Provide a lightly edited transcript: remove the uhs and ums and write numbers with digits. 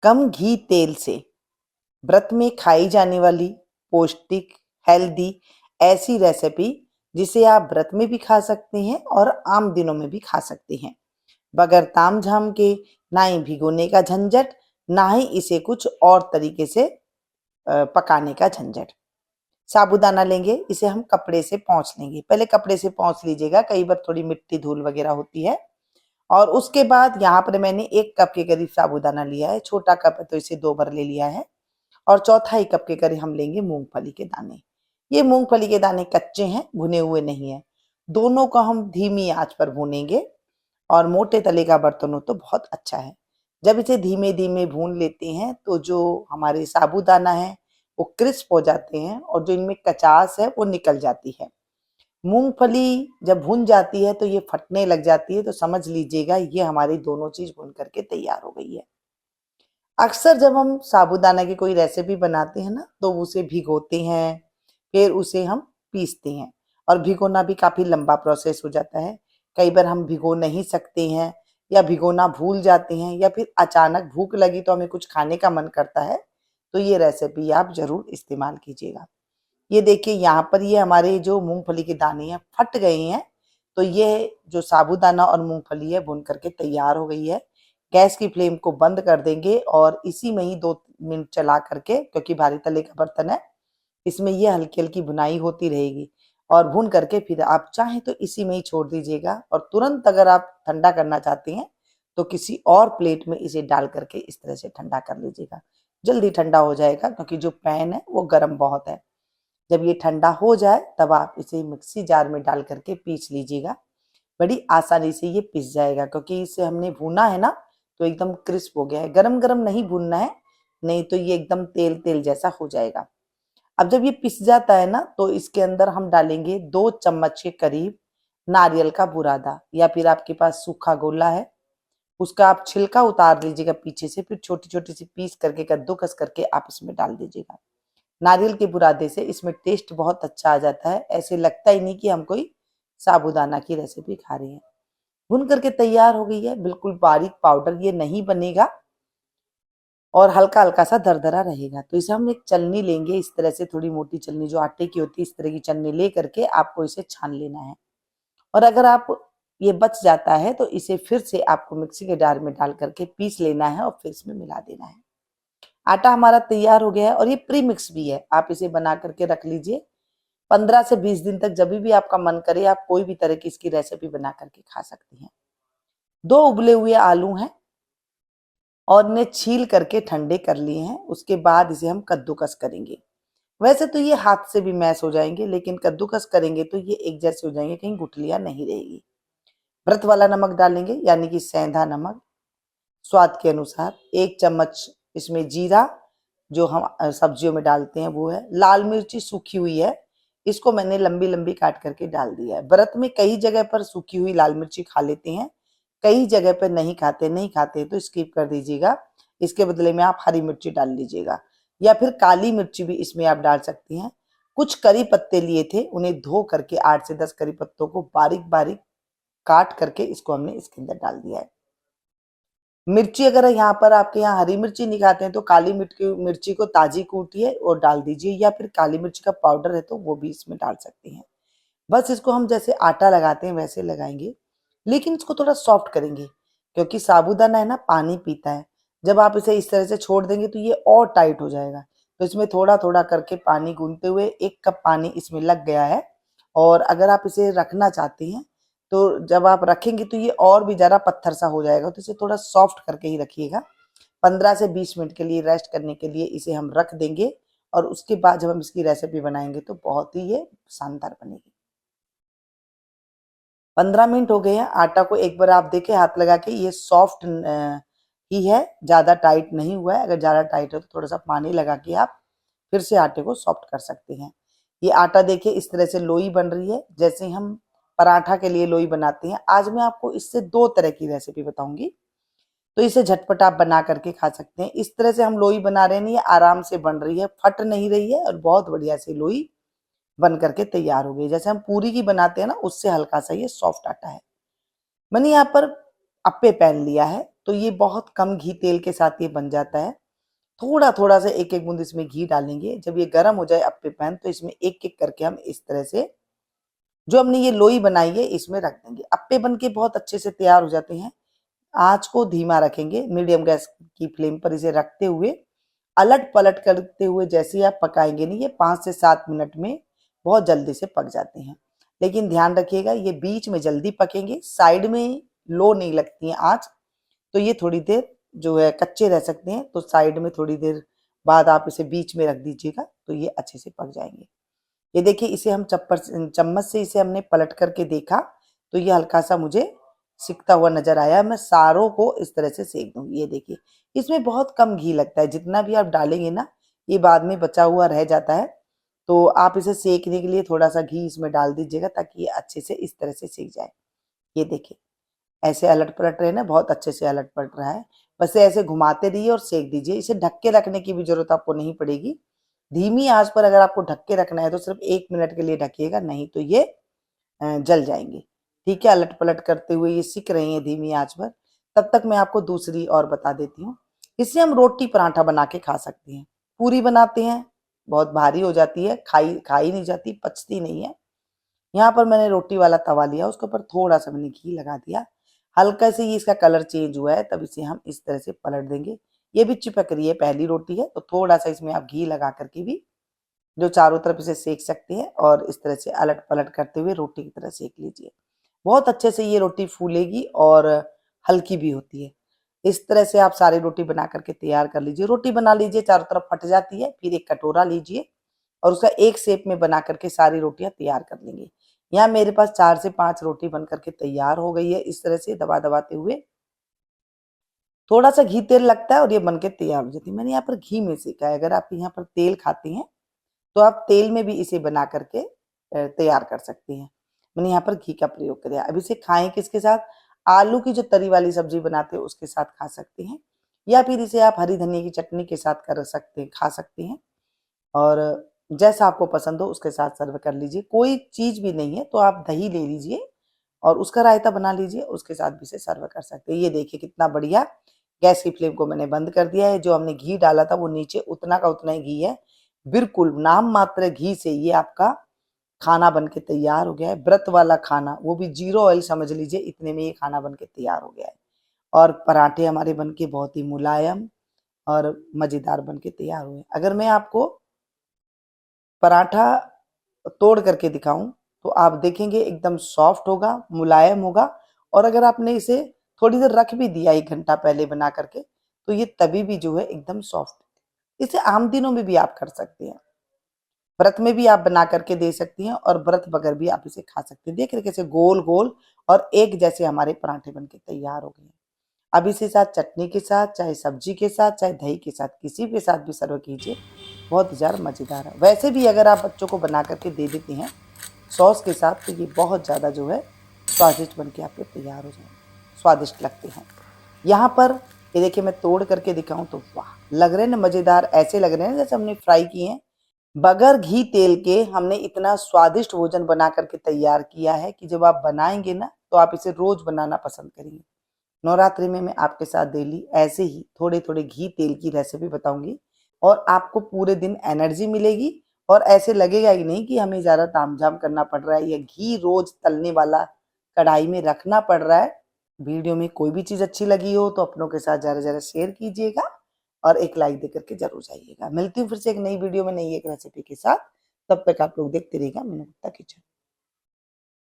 कम घी तेल से व्रत में खाई जाने वाली पौष्टिक, हेल्दी ऐसी रेसिपी जिसे आप व्रत में भी खा सकते हैं और आम दिनों में भी खा सकते हैं, बगैर तामझाम के। ना ही भिगोने का झंझट, ना ही इसे कुछ और तरीके से पकाने का झंझट। साबूदाना लेंगे, इसे हम कपड़े से पोंछ लेंगे। पहले कपड़े से पोंछ लीजिएगा, कई बार थोड़ी मिट्टी धूल वगैरह होती है। और उसके बाद यहाँ पर मैंने 1 कप के करीब साबूदाना लिया है, छोटा कप है तो इसे 2 बार ले लिया है। और चौथाई कप के करीब हम लेंगे मूंगफली के दाने। ये मूंगफली के दाने कच्चे हैं, भुने हुए नहीं है। दोनों को हम धीमी आंच पर भूनेंगे, और मोटे तले का बर्तन हो तो बहुत अच्छा है। जब इसे धीमे धीमे भून लेते हैं तो जो हमारे साबूदाना है वो क्रिस्प हो जाते हैं, और जो इनमें कचास है वो निकल जाती है। मूंगफली जब भून जाती है तो ये फटने लग जाती है, तो समझ लीजिएगा ये हमारी दोनों चीज भून करके तैयार हो गई है। अक्सर जब हम साबूदाना की कोई रेसिपी बनाते हैं ना, तो उसे भिगोते हैं, फिर उसे हम पीसते हैं। और भिगोना भी काफी लंबा प्रोसेस हो जाता है। कई बार हम भिगो नहीं सकते हैं, या भिगोना भूल जाते हैं, या फिर अचानक भूख लगी तो हमें कुछ खाने का मन करता है, तो ये रेसिपी आप जरूर इस्तेमाल कीजिएगा। ये देखिए यहाँ पर ये हमारे जो मूंगफली के दाने हैं फट गए हैं, तो ये जो साबूदाना और मूंगफली है भून करके तैयार हो गई है। गैस की फ्लेम को बंद कर देंगे, और इसी में ही 2 मिनट चला करके, क्योंकि भारी तले का बर्तन है, इसमें ये हल्की हल्की भुनाई होती रहेगी। और भून करके फिर आप चाहें तो इसी में ही छोड़ दीजिएगा, और तुरंत अगर आप ठंडा करना चाहते हैं तो किसी और प्लेट में इसे डाल करके इस तरह से ठंडा कर लीजिएगा। जल्दी ठंडा हो जाएगा, क्योंकि जो पैन है वो गर्म बहुत है। जब ये ठंडा हो जाए तब आप इसे मिक्सी जार में डाल करके पीस लीजिएगा। बड़ी आसानी से ये पिस जाएगा, क्योंकि इसे हमने भूना है ना, तो एकदम क्रिस्प हो गया है। गरम गरम नहीं भूनना है, नहीं तो ये एकदम तेल तेल जैसा हो जाएगा। अब जब ये पिस जाता है ना, तो इसके अंदर हम डालेंगे 2 चम्मच के करीब नारियल का बुरादा, या फिर आपके पास सूखा गोला है उसका आप छिलका उतार लीजिएगा पीछे से, फिर छोटी छोटी सी पीस करके कद्दूकस करके आप इसमें डाल दीजिएगा। नारियल के बुरादे से इसमें टेस्ट बहुत अच्छा आ जाता है, ऐसे लगता ही नहीं कि हम कोई साबूदाना की रेसिपी खा रहे हैं। भून करके तैयार हो गई है, बिल्कुल बारीक पाउडर ये नहीं बनेगा, और हल्का हल्का सा दरदरा रहेगा। तो इसे हम एक चलनी लेंगे, इस तरह से थोड़ी मोटी चलनी जो आटे की होती है, इस तरह की चलनी ले करके आपको इसे छान लेना है। और अगर आप ये बच जाता है तो इसे फिर से आपको मिक्सी के जार में डाल करके पीस लेना है, और फिर इसमें मिला देना है। आटा हमारा तैयार हो गया है, और ये प्री मिक्स भी है। आप इसे बना करके रख लीजिए, 15 से 20 दिन तक जब भी आपका मन करे आप कोई भी तरह की इसकी रेसिपी बना करके खा सकती हैं। 2 उबले हुए आलू हैं, और इन्हें छील करके ठंडे कर लिए हैं। उसके बाद इसे हम कद्दूकस करेंगे। वैसे तो ये हाथ से भी मैश हो जाएंगे, लेकिन कद्दूकस करेंगे तो ये एक जैसे हो जाएंगे, कहीं गुठलियां नहीं रहेगी। व्रत वाला नमक डालेंगे, यानी कि सेंधा नमक स्वाद के अनुसार। 1 चम्मच इसमें जीरा, जो हम सब्जियों में डालते हैं वो है। लाल मिर्ची सूखी हुई है, इसको मैंने लंबी लंबी काट करके डाल दिया है। व्रत में कई जगह पर सूखी हुई लाल मिर्ची खा लेते हैं, कई जगह पर नहीं खाते तो स्किप कर दीजिएगा। इसके बदले में आप हरी मिर्ची डाल लीजिएगा, या फिर काली मिर्ची भी इसमें आप डाल सकती हैं। कुछ करी पत्ते लिए थे, उन्हें धो करके 8 से 10 करी पत्तों को बारीक बारीक काट करके इसको हमने इसके अंदर डाल दिया है। मिर्ची अगर यहाँ पर आपके यहाँ हरी मिर्ची नहीं खाते हैं तो काली मिर्ची को ताजी कूटिए और डाल दीजिए, या फिर काली मिर्ची का पाउडर है तो वो भी इसमें डाल सकते हैं। बस इसको हम जैसे आटा लगाते हैं वैसे लगाएंगे, लेकिन इसको थोड़ा सॉफ्ट करेंगे, क्योंकि साबूदाना है ना पानी पीता है। जब आप इसे इस तरह से छोड़ देंगे तो ये और टाइट हो जाएगा। तो इसमें थोड़ा थोड़ा करके पानी गूंथते हुए 1 कप पानी इसमें लग गया है। और अगर आप इसे रखना चाहते हैं तो जब आप रखेंगे तो ये और भी ज़्यादा पत्थर सा हो जाएगा, तो इसे थोड़ा सॉफ्ट करके ही रखिएगा। 15 से 20 मिनट के लिए रेस्ट करने के लिए इसे हम रख देंगे, और उसके बाद जब हम इसकी रेसिपी बनाएंगे तो बहुत ही ये शानदार बनेगी। 15 मिनट हो गए हैं। आटा को एक बार आप देखें हाथ लगा के, ये सॉफ्ट ही है, ज़्यादा टाइट नहीं हुआ है। अगर ज़्यादा टाइट हो तो थोड़ा सा पानी लगा के आप फिर से आटे को सॉफ्ट कर सकते हैं। ये आटा देखिए इस तरह से लोई बन रही है, जैसे हम पराठा के लिए लोई बनाते हैं। आज मैं आपको इससे 2 तरह की रेसिपी बताऊंगी, तो इसे झटपट आप बना करके खा सकते हैं। इस तरह से हम लोई बना रहे हैं, ये आराम से बन रही है, फट नहीं रही है, और बहुत बढ़िया से लोई बन करके तैयार हो गई। जैसे हम पूरी की बनाते हैं ना, उससे हल्का सा ये सॉफ्ट आटा है। मैंने यहाँ पर अप्पे पैन लिया है, तो ये बहुत कम घी तेल के साथ ये बन जाता है। थोड़ा थोड़ा सा एक एक बूंद इसमें घी डालेंगे। जब ये गर्म हो जाए अप्पे पैन, तो इसमें एक एक करके हम इस तरह से जो हमने ये लोई बनाई है इसमें रख देंगे। अप्पे बन के बहुत अच्छे से तैयार हो जाते हैं। आंच को धीमा रखेंगे, मीडियम गैस की फ्लेम पर इसे रखते हुए अलट पलट करते हुए जैसे ही आप पकाएंगे नहीं, ये 5 से 7 मिनट में बहुत जल्दी से पक जाते हैं। लेकिन ध्यान रखिएगा ये बीच में जल्दी पकेंगे, साइड में लो नहीं लगती है आंच, तो ये थोड़ी देर जो है कच्चे रह सकते हैं। तो साइड में थोड़ी देर बाद आप इसे बीच में रख दीजिएगा तो ये अच्छे से पक जाएंगे। ये देखिए इसे हम चम्मच से इसे हमने पलट करके देखा तो ये हल्का सा मुझे सिकता हुआ नजर आया। मैं सारों को इस तरह से सेक दूंगी। ये देखिए इसमें बहुत कम घी लगता है, जितना भी आप डालेंगे ना ये बाद में बचा हुआ रह जाता है। तो आप इसे सेकने के लिए थोड़ा सा घी इसमें डाल दीजिएगा ताकि ये अच्छे से इस तरह से सेक जाए। ये देखिए ऐसे अलट पलट रहे ना, बहुत अच्छे से अलट पलट रहा है। बस ऐसे घुमाते रहिए और सेक दीजिए। इसे ढक के रखने की भी जरूरत आपको नहीं पड़ेगी। धीमी आंच पर अगर आपको ढक के रखना है तो सिर्फ 1 मिनट के लिए ढकिएगा, नहीं तो ये जल जाएंगे। ठीक है, अलट पलट करते हुए ये सिक रही है धीमी आंच पर। तब तक मैं आपको दूसरी और बता देती हूँ। इससे हम रोटी पराठा बना के खा सकते हैं। पूरी बनाते हैं, बहुत भारी हो जाती है, खाई नहीं जाती, पचती नहीं है। यहाँ पर मैंने रोटी वाला तवा लिया, उसके ऊपर थोड़ा सा मैंने घी लगा दिया। हल्का से ये इसका कलर चेंज हुआ है, तब इसे हम इस तरह से पलट देंगे। ये भी चिपक रही है, पहली रोटी है, तो थोड़ा सा इसमें आप घी लगा करके भी जो चारों तरफ इसे सेक सकते हैं और इस तरह से अलट पलट करते हुए रोटी की तरह सेक लीजिए। बहुत अच्छे से ये रोटी फूलेगी और हल्की भी होती है। इस तरह से आप सारी रोटी बना करके तैयार कर लीजिए। रोटी बना लीजिए, चारों तरफ फट जाती है, फिर एक कटोरा लीजिए और उसका एक शेप में बना करके सारी रोटियां तैयार कर लेंगे। यहाँ मेरे पास 4 से 5 रोटी बन करके तैयार हो गई है। इस तरह से दबा दबाते हुए थोड़ा सा घी तेल लगता है और ये बन के तैयार हो जाती है। मैंने यहाँ पर घी में सेका है। अगर आप यहाँ पर तेल खाते हैं तो आप तेल में भी इसे बना करके तैयार कर सकते हैं। मैंने यहाँ पर घी का प्रयोग किया। अब इसे खाएं किसके साथ? आलू की जो तरी वाली सब्जी बनाते हैं उसके साथ खा सकते हैं, या फिर इसे आप हरी धनिया की चटनी के साथ कर सकते हैं, खा सकते हैं। और जैसा आपको पसंद हो उसके साथ सर्व कर लीजिए। कोई चीज भी नहीं है तो आप दही ले लीजिए और उसका रायता बना लीजिए, उसके साथ भी इसे सर्व कर सकते हैं। ये देखिए कितना बढ़िया। गैस की फ्लेम को मैंने बंद कर दिया है। जो हमने घी डाला था वो नीचे उतना का उतना ही घी है। बिल्कुल नाम मात्र घी से ये आपका खाना बन के तैयार हो गया है। व्रत वाला खाना, वो भी 0 ऑयल समझ लीजिए, इतने में ये खाना बन के तैयार हो गया है। और पराठे हमारे बन के बहुत ही मुलायम और मजेदार बन के तैयार हुए। अगर मैं आपको पराठा तोड़ करके दिखाऊं तो आप देखेंगे एकदम सॉफ्ट होगा, मुलायम होगा। और अगर आपने इसे थोड़ी देर रख भी दिया 1 घंटा पहले बना करके, तो ये तभी भी जो है एकदम सॉफ्ट। इसे आम दिनों में भी आप कर सकते हैं, व्रत में भी आप बना करके दे सकती हैं और व्रत बगैर भी आप इसे खा सकते हैं। देख रहे कैसे गोल गोल और एक जैसे हमारे पराठे बन के तैयार हो गए हैं। अब इसी साथ चटनी के साथ, चाहे सब्जी के साथ, चाहे दही के साथ, किसी के साथ भी सर्व कीजिए, बहुत ही ज़्यादा मज़ेदार है। वैसे भी अगर आप बच्चों को बना करके दे देते हैं सॉस के साथ तो ये बहुत ज़्यादा जो है स्वादिष्ट बन के आपके तैयार हो जाएंगे, स्वादिष्ट लगते हैं। यहाँ पर ये देखिए मैं तोड़ करके दिखाऊं तो वाह, लग रहे हैं ना मज़ेदार। ऐसे लग रहे हैं जैसे हमने फ्राई किए हैं। बगैर घी तेल के हमने इतना स्वादिष्ट भोजन बना करके तैयार किया है कि जब आप बनाएंगे ना तो आप इसे रोज बनाना पसंद करेंगे। नवरात्रि में मैं आपके साथ डेली ऐसे ही थोड़े थोड़े घी तेल की रेसिपी बताऊंगी और आपको पूरे दिन एनर्जी मिलेगी और ऐसे लगेगा ही नहीं कि हमें ज्यादा तामझाम करना पड़ रहा है या घी रोज तलने वाला कढ़ाई में रखना पड़ रहा है। वीडियो में कोई भी चीज अच्छी लगी हो तो अपनों के साथ जरा जरा शेयर कीजिएगा और एक लाइक दे करके जरूर जाइएगा। मिलती हूँ फिर से एक नई वीडियो में नई एक रेसिपी के साथ। तब तक आप लोग देखते रहिएगा मीनू गुप्ता किचन।